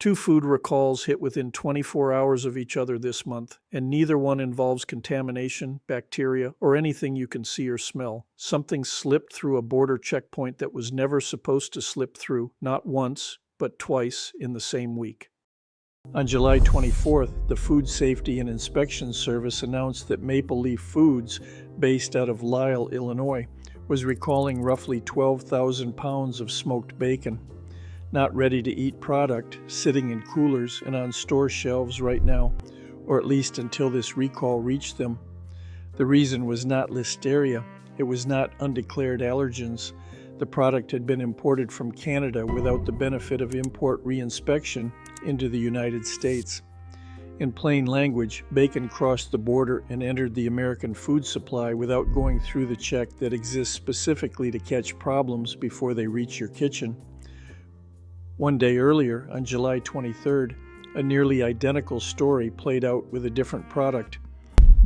Two food recalls hit within 24 hours of each other this month, and neither one involves contamination, bacteria, or anything you can see or smell. Something slipped through a border checkpoint that was never supposed to slip through, not once, but twice in the same week. On July 24th, the Food Safety and Inspection Service announced that Maple Leaf Foods, based out of Lisle, Illinois, was recalling roughly 12,000 pounds of smoked bacon. Not ready-to-eat product, sitting in coolers and on store shelves right now, or at least until this recall reached them. The reason was not listeria. It was not undeclared allergens. The product had been imported from Canada without the benefit of import reinspection into the United States. In plain language, bacon crossed the border and entered the American food supply without going through the check that exists specifically to catch problems before they reach your kitchen. One day earlier, on July 23rd, a nearly identical story played out with a different product.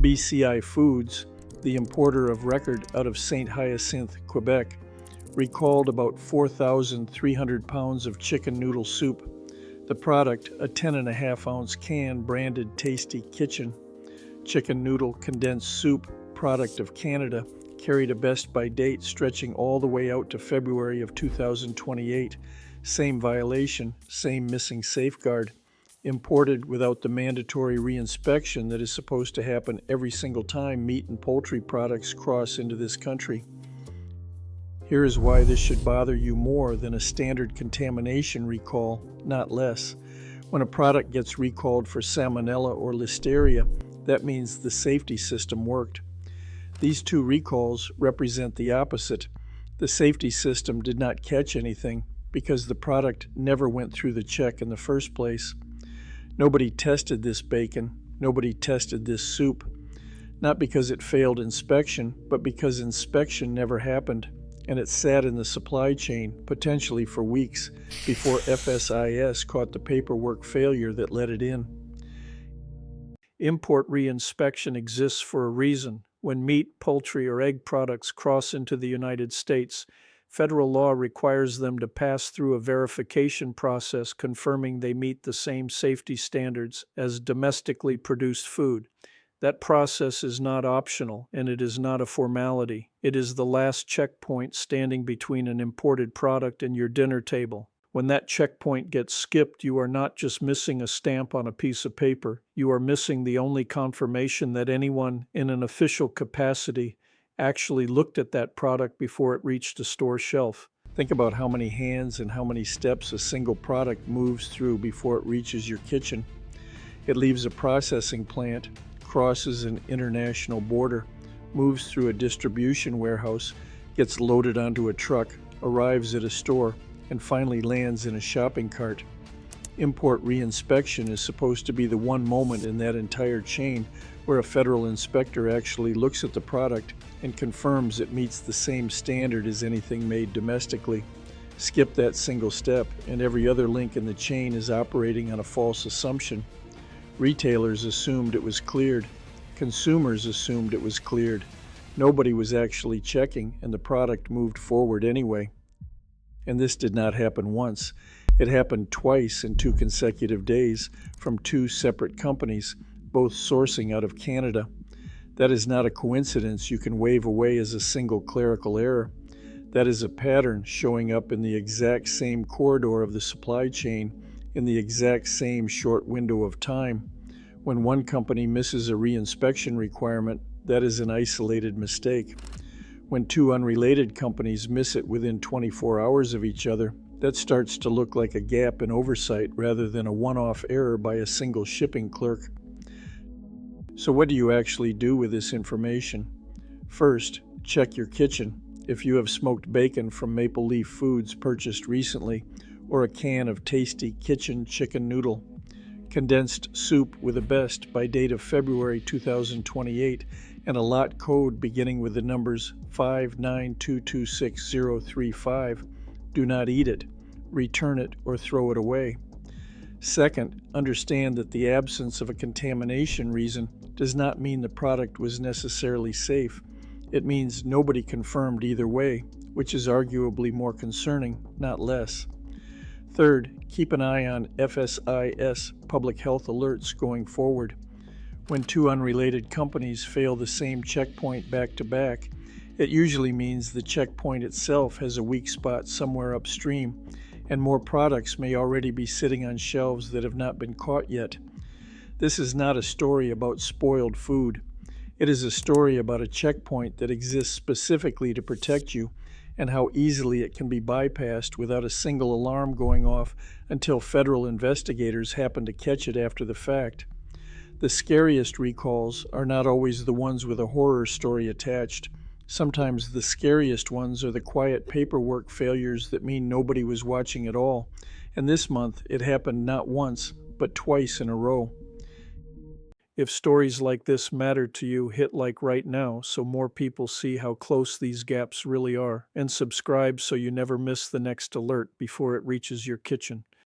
BCI Foods, the importer of record out of St. Hyacinthe, Quebec, recalled about 4,300 pounds of chicken noodle soup. The product, a 10.5-ounce can branded Tasty Kitchen. Chicken noodle condensed soup, product of Canada, carried a best-by date stretching all the way out to February of 2028. Same violation, same missing safeguard. Imported without the mandatory reinspection that is supposed to happen every single time meat and poultry products cross into this country. Here is why this should bother you more than a standard contamination recall, not less. When a product gets recalled for salmonella or listeria, that means the safety system worked. These two recalls represent the opposite. The safety system did not catch anything because the product never went through the check in the first place. Nobody tested this bacon, nobody tested this soup, not because it failed inspection, but because inspection never happened, and it sat in the supply chain, potentially for weeks, before FSIS caught the paperwork failure that let it in. Import reinspection exists for a reason. When meat, poultry, or egg products cross into the United States, federal law requires them to pass through a verification process confirming they meet the same safety standards as domestically produced food. That process is not optional, and it is not a formality. It is the last checkpoint standing between an imported product and your dinner table. When that checkpoint gets skipped, you are not just missing a stamp on a piece of paper. You are missing the only confirmation that anyone in an official capacity actually looked at that product before it reached a store shelf. Think about how many hands and how many steps a single product moves through before it reaches your kitchen. It leaves a processing plant, crosses an international border, moves through a distribution warehouse, gets loaded onto a truck, arrives at a store, and finally lands in a shopping cart. Import reinspection is supposed to be the one moment in that entire chain where a federal inspector actually looks at the product and confirms it meets the same standard as anything made domestically. Skip that single step, and every other link in the chain is operating on a false assumption. Retailers assumed it was cleared. Consumers assumed it was cleared. Nobody was actually checking, and the product moved forward anyway. And this did not happen once. It happened twice in 2 consecutive days from 2 separate companies, both sourcing out of Canada. That is not a coincidence you can wave away as a single clerical error. That is a pattern showing up in the exact same corridor of the supply chain in the exact same short window of time. When one company misses a reinspection requirement, that is an isolated mistake. When 2 unrelated companies miss it within 24 hours of each other, that starts to look like a gap in oversight rather than a one-off error by a single shipping clerk. So what do you actually do with this information? First, check your kitchen. If you have smoked bacon from Maple Leaf Foods purchased recently, or a can of Tasty Kitchen chicken noodle, condensed soup with a best by date of February 2028, and a lot code beginning with the numbers 592266035, do not eat it, return it, or throw it away. Second, understand that the absence of a contamination reason does not mean the product was necessarily safe. It means nobody confirmed either way, which is arguably more concerning, not less. Third, keep an eye on FSIS public health alerts going forward. When two unrelated companies fail the same checkpoint back to back, it usually means the checkpoint itself has a weak spot somewhere upstream, and more products may already be sitting on shelves that have not been caught yet. This is not a story about spoiled food. It is a story about a checkpoint that exists specifically to protect you, and how easily it can be bypassed without a single alarm going off until federal investigators happen to catch it after the fact. The scariest recalls are not always the ones with a horror story attached. Sometimes the scariest ones are the quiet paperwork failures that mean nobody was watching at all, and this month it happened not once, but twice in a row. If stories like this matter to you, hit like right now so more people see how close these gaps really are, and subscribe so you never miss the next alert before it reaches your kitchen.